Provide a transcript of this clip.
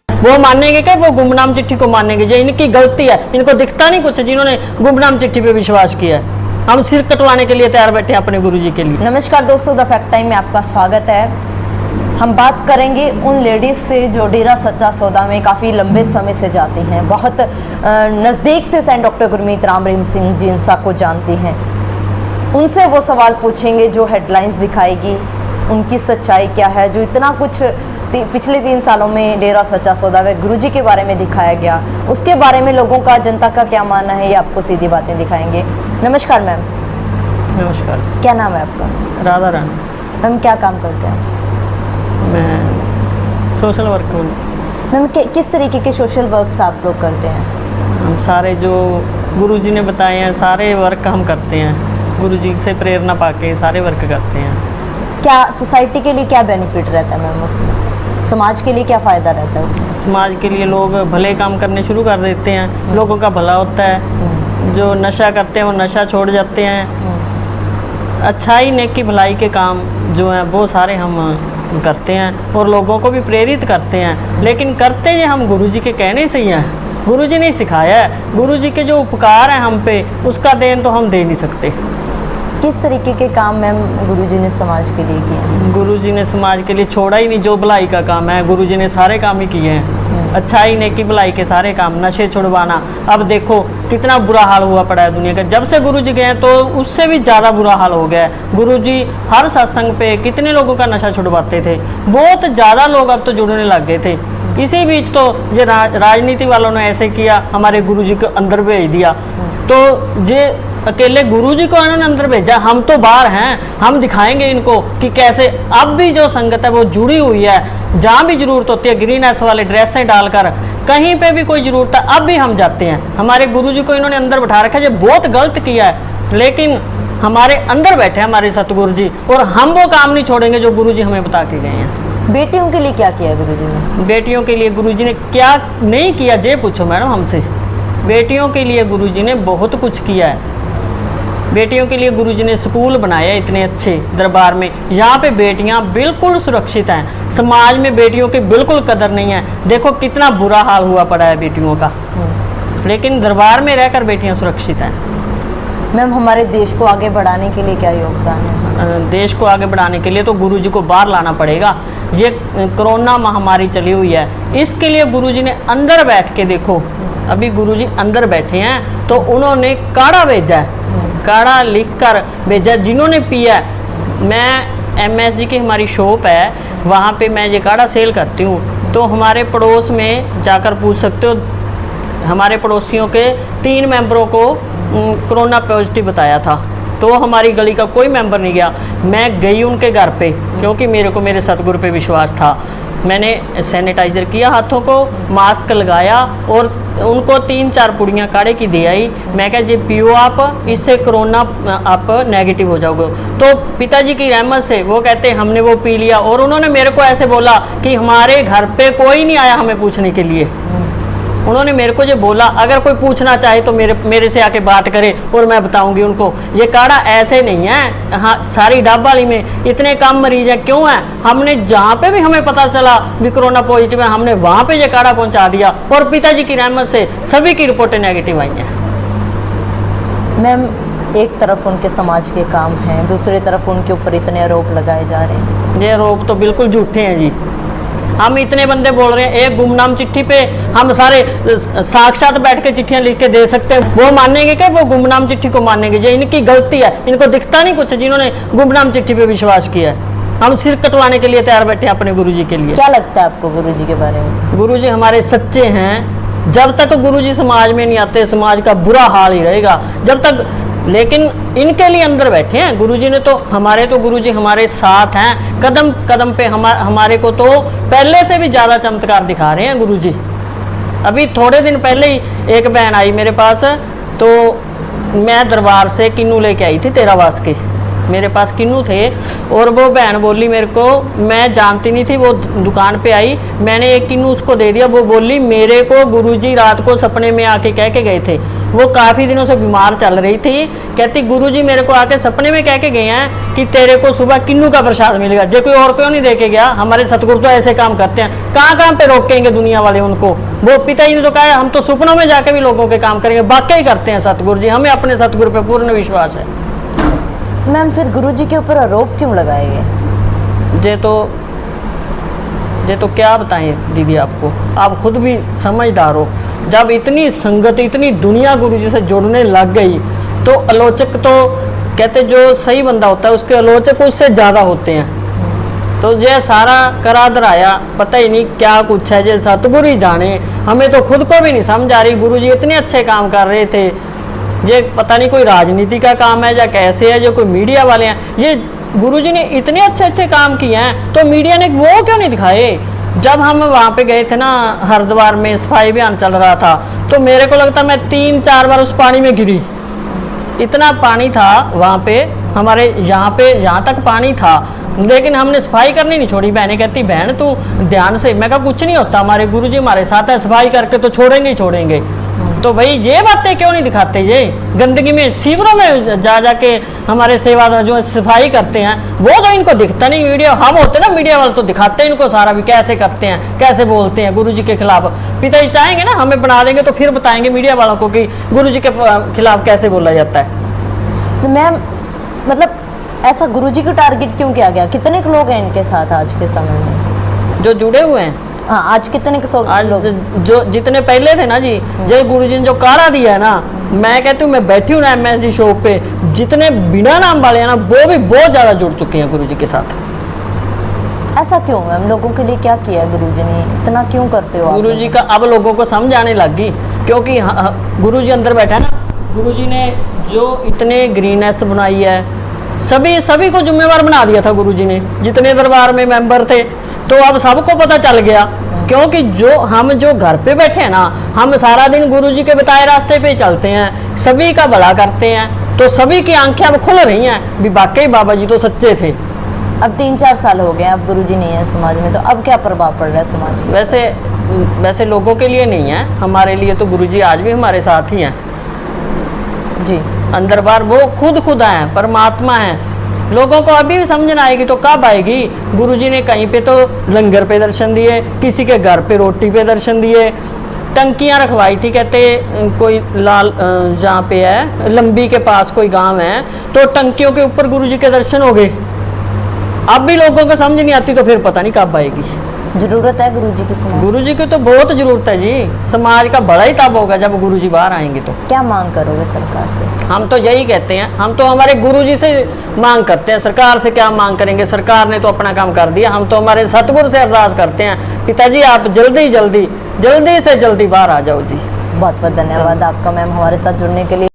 वो मानेंगे क्या? वो गुमनाम चिट्ठी को मानेंगे? जो इनकी गलती है, इनको दिखता नहीं कुछ जिन्होंने गुमनाम चिट्ठी पे विश्वास किया है। हम सिर कटवाने के लिए तैयार बैठे हैं अपने गुरुजी के लिए। नमस्कार दोस्तों, द फैक्ट टाइम में आपका स्वागत है। हम बात करेंगे उन लेडीज़ से जो डेरा सच्चा सौदा में काफ़ी लंबे समय से जाती हैं, बहुत नज़दीक से सेंट डॉक्टर गुरमीत राम रहीम सिंह जींसा को जानती हैं। उनसे वो सवाल पूछेंगे जो हेडलाइंस दिखाएगी, उनकी सच्चाई क्या है, जो इतना कुछ पिछले 3 सालों में डेरा सच्चा सौदा व गुरुजी के बारे में दिखाया गया, उसके बारे में लोगों का, जनता का क्या मानना है, ये आपको सीधी बातें दिखाएंगे। नमस्कार मैम। नमस्कार। क्या नाम है आपका? राधा रानी। मैम क्या काम करते हैं? मैं सोशल वर्क हूँ। मैम किस तरीके के सोशल वर्क्स आप लोग करते हैं? हम सारे जो गुरुजी ने बताए हैं सारे वर्क हम करते हैं, गुरुजी से प्रेरणा पाके सारे वर्क करते हैं। क्या सोसाइटी के लिए क्या बेनिफिट रहता है मैम उसमें? समाज के लिए क्या फ़ायदा रहता है उसमें? समाज के लिए लोग भले काम करने शुरू कर देते हैं, लोगों का भला होता है। जो नशा करते हैं वो नशा छोड़ जाते हैं। अच्छाई, नेकी, भलाई के काम जो हैं वो सारे हम करते हैं और लोगों को भी प्रेरित करते हैं। लेकिन करते हैं हम गुरुजी के कहने से ही हैं, गुरुजी ने सिखाया है। गुरुजी के जो उपकार हैं हम पे, उसका देन तो हम दे नहीं सकते। किस तरीके के काम मैम गुरुजी ने समाज के लिए किए हैं? गुरुजी ने समाज के लिए छोड़ा ही नहीं, जो भलाई का काम है गुरुजी ने सारे काम ही किए हैं। अच्छाई, नेकी, भलाई के सारे काम, नशे छुड़वाना। अब देखो कितना बुरा हाल हुआ पड़ा है दुनिया का। जब से गुरुजी गए तो उससे भी ज़्यादा बुरा हाल हो गया है। गुरुजी हर सत्संग पे कितने लोगों का नशा छुड़वाते थे, बहुत ज़्यादा लोग अब तो जुड़ने लग गए थे। इसी बीच तो ये राजनीति वालों ने ऐसे किया, हमारे गुरुजी को अंदर भेज दिया। तो ये अकेले गुरुजी को इन्होंने अंदर भेजा, हम तो बाहर हैं। हम दिखाएंगे इनको कि कैसे अब भी जो संगत है वो जुड़ी हुई है। जहाँ भी जरूरत होती है ग्रीननेस वाले ड्रेसें डालकर, कहीं पे भी कोई ज़रूरत है अब भी हम जाते हैं। हमारे गुरुजी को इन्होंने अंदर बैठा रखा है, ये बहुत गलत किया है, लेकिन हमारे अंदर बैठे हैं हमारे सतगुरु जी, और हम वो काम नहीं छोड़ेंगे जो गुरुजी हमें बता के गए हैं। बेटियों के लिए क्या किया गुरुजी ने? बेटियों के लिए गुरुजी ने क्या नहीं किया, ये पूछो मैडम हमसे। बेटियों के लिए गुरुजी ने बहुत कुछ किया है। बेटियों के लिए गुरुजी ने स्कूल बनाए इतने अच्छे दरबार में, यहाँ पे बेटियाँ बिल्कुल सुरक्षित हैं। समाज में बेटियों की बिल्कुल कदर नहीं है। देखो कितना बुरा हाल हुआ पड़ा है बेटियों का, लेकिन दरबार में रहकर बेटियाँ सुरक्षित हैं। मैम हमारे देश को आगे बढ़ाने के लिए क्या योगदान है? देश को आगे बढ़ाने के लिए तो गुरुजी को बाहर लाना पड़ेगा। ये कोरोना महामारी चली हुई है, इसके लिए गुरुजी ने अंदर बैठ के, देखो अभी गुरुजी अंदर बैठे हैं तो उन्होंने काढ़ा भेजा है, काढ़ा लिख कर भेजा जिन्होंने पिया। मैं MSG की हमारी शॉप है, वहाँ पे मैं ये काढ़ा सेल करती हूँ। तो हमारे पड़ोस में जाकर पूछ सकते हो, हमारे पड़ोसियों के 3 मेंबरों को कोरोना पॉजिटिव बताया था, तो हमारी गली का कोई मेंबर नहीं गया। मैं गई उनके घर पे, क्योंकि मेरे को मेरे सतगुरु पे विश्वास था। मैंने सैनिटाइज़र किया हाथों को, मास्क लगाया और उनको 3-4 पुड़ियाँ काढ़े की दे आई। मैं कहा जी पियो आप, इससे कोरोना आप नेगेटिव हो जाओगे। तो पिताजी की रहमत से वो कहते हमने वो पी लिया, और उन्होंने मेरे को ऐसे बोला कि हमारे घर पे कोई नहीं आया हमें पूछने के लिए। उन्होंने मेरे को जो बोला, अगर कोई पूछना चाहे तो मेरे से आके बात करे और मैं बताऊंगी उनको। ये काढ़ा ऐसे नहीं है, हाँ सारी डाब वाली में इतने कम मरीज हैं, क्यों है? हमने जहाँ पे भी हमें पता चला भी कोरोना पॉजिटिव है, हमने वहाँ पे ये काढ़ा पहुँचा दिया, और पिताजी की रहमत से सभी की रिपोर्टें नेगेटिव आई हैं। मैम एक तरफ उनके समाज के काम हैं, दूसरी तरफ उनके ऊपर इतने आरोप लगाए जा रहे हैं। ये आरोप तो बिल्कुल झूठे हैं जी। हम इतने बंदे बोल रहे हैं, एक गुमनाम चिट्ठी पे हम सारे साक्षात बैठ के चिट्ठियां लिख के दे सकते हैं। वो मानेंगे क्या? वो गुमनाम चिट्ठी को मानेंगे? जो इनकी गलती है, इनको दिखता नहीं कुछ जिन्होंने गुमनाम चिट्ठी पे विश्वास किया है। हम सिर कटवाने के लिए तैयार बैठे हैं अपने गुरुजी के लिए। क्या लगता है आपको गुरुजी के बारे में? गुरुजी हमारे सच्चे हैं। जब तक गुरुजी समाज में नहीं आते, समाज का बुरा हाल ही रहेगा जब तक। लेकिन इनके लिए अंदर बैठे हैं गुरुजी ने, तो गुरुजी हमारे साथ हैं, कदम कदम पे हमारे को तो पहले से भी ज़्यादा चमत्कार दिखा रहे हैं गुरुजी। अभी थोड़े दिन पहले ही एक बहन आई मेरे पास, तो मैं दरबार से किन्नू लेके आई थी तेरावास के। मेरे पास किन्नू थे, और वो बहन बोली मेरे को, मैं जानती नहीं थी, वो दुकान पे आई, मैंने एक किन्नू उसको दे दिया। वो बोली मेरे को गुरुजी रात को सपने में आके कह के गए थे, वो काफ़ी दिनों से बीमार चल रही थी, कहती गुरुजी मेरे को आके सपने में कह के गए हैं कि तेरे को सुबह किन्नू का प्रसाद मिलेगा। जो कोई और क्यों नहीं दे के गया, हमारे सतगुरु तो ऐसे काम करते हैं, कहाँ कहाँ पे रोकेंगे दुनिया वाले उनको। वो पिताजी ने तो कहा हम तो सपनों में जाके भी लोगों के काम करेंगे, वाकई करते हैं सतगुरु जी, हमें अपने सतगुरु पे पूर्ण विश्वास है। मैम फिर गुरुजी के ऊपर आरोप क्यों लगाए गए? ये तो क्या बताएं दीदी आपको, आप खुद भी समझदार हो। जब इतनी संगत, इतनी दुनिया गुरुजी से जुड़ने लग गई, तो आलोचक तो कहते जो सही बंदा होता है उसके आलोचक उससे ज़्यादा होते हैं। तो ये सारा करा दराया, पता ही नहीं क्या कुछ है, ये सतगुरु ही जाने, हमें तो खुद को भी नहीं समझ आ रही। गुरुजी इतने अच्छे काम कर रहे थे, ये पता नहीं कोई राजनीति का काम है या कैसे है, जो कोई मीडिया वाले हैं। ये गुरुजी ने इतने अच्छे अच्छे काम किए हैं, तो मीडिया ने वो क्यों नहीं दिखाए? जब हम वहाँ पे गए थे ना हरिद्वार में, सफाई अभियान चल रहा था, तो मेरे को लगता मैं 3-4 बार उस पानी में गिरी, इतना पानी था वहाँ पे, हमारे यहाँ तक पानी था, लेकिन हमने सफाई करनी नहीं छोड़ी। बहनें कहती बहन तू ध्यान से, मैं कहा कुछ नहीं होता, हमारे गुरुजी हमारे साथ है, सफाई करके तो छोड़ेंगे ही छोड़ेंगे। तो भाई ये बातें क्यों नहीं दिखाते? ये गंदगी में शिविरों में जा जाके हमारे सेवादार जो सफाई करते हैं, वो तो इनको दिखता नहीं। मीडिया हम होते ना, मीडिया वाले तो दिखाते हैं इनको सारा भी, कैसे करते हैं, कैसे बोलते हैं गुरुजी के खिलाफ। पिताजी चाहेंगे ना हमें बना देंगे तो फिर बताएंगे मीडिया वालों को कि गुरुजी के खिलाफ कैसे बोला जाता है। मैम मतलब ऐसा गुरुजी को टारगेट क्यों किया गया? कितने लोग हैं इनके साथ आज के समय में जो जुड़े हुए हैं? हाँ, आज कितने आज लोग? जो जितने पहले थे ना जी, जय गुरुजी ने जो कारा दिया है ना, मैं कहती हूँ मैं बैठी हूँ ना MSG शो पे, जितने बिना नाम वाले हैं ना वो भी बहुत ज़्यादा जुड़ चुके हैं गुरुजी के साथ। ऐसा क्यों मैम? लोगों के लिए क्या किया गुरुजी ने? इतना क्यों करते हो आप? गुरुजी का अब लोगों को समझ आने लग गई, क्योंकि गुरुजी अंदर बैठा है ना, गुरुजी ने जो इतने ग्रीनेस बनाई है, सभी को जिम्मेवार बना दिया था गुरुजी ने, जितने दरबार में मेंबर थे। तो अब सबको पता चल गया, क्योंकि जो घर पे बैठे हैं ना, हम सारा दिन गुरुजी के बताए रास्ते पे चलते हैं, सभी का भला करते हैं, तो सभी की आंखें अब खुल रही हैं भी वाकई बाबा जी तो सच्चे थे। अब 3-4 साल हो गए, अब गुरुजी नहीं है समाज में, तो अब क्या प्रभाव पड़ रहा है समाज के? वैसे लोगों के लिए नहीं है, हमारे लिए तो गुरुजी आज भी हमारे साथ ही हैं जी। अंदर बार वो खुद हैं, परमात्मा हैं। लोगों को अभी भी समझ ना आएगी तो कब आएगी? गुरुजी ने कहीं पे तो लंगर पे दर्शन दिए, किसी के घर पे रोटी पे दर्शन दिए, टंकियां रखवाई थी, कहते कोई लाल जहाँ पे है लंबी के पास कोई गांव है, तो टंकियों के ऊपर गुरुजी के दर्शन हो गए। अब भी लोगों को समझ नहीं आती, तो फिर पता नहीं कब आएगी। जरूरत है गुरुजी की समाज? गुरुजी की तो बहुत जरूरत है जी, समाज का बड़ा ही तब होगा जब गुरुजी बाहर आएंगे। तो क्या मांग करोगे सरकार से? हम तो यही कहते हैं, हम तो हमारे गुरुजी से मांग करते हैं, सरकार से क्या मांग करेंगे? सरकार ने तो अपना काम कर दिया, हम तो हमारे सतगुरु से अरदास करते हैं, पिताजी आप जल्दी से जल्दी बाहर आ जाओ जी। बहुत बहुत धन्यवाद आपका मैम हमारे साथ जुड़ने के लिए।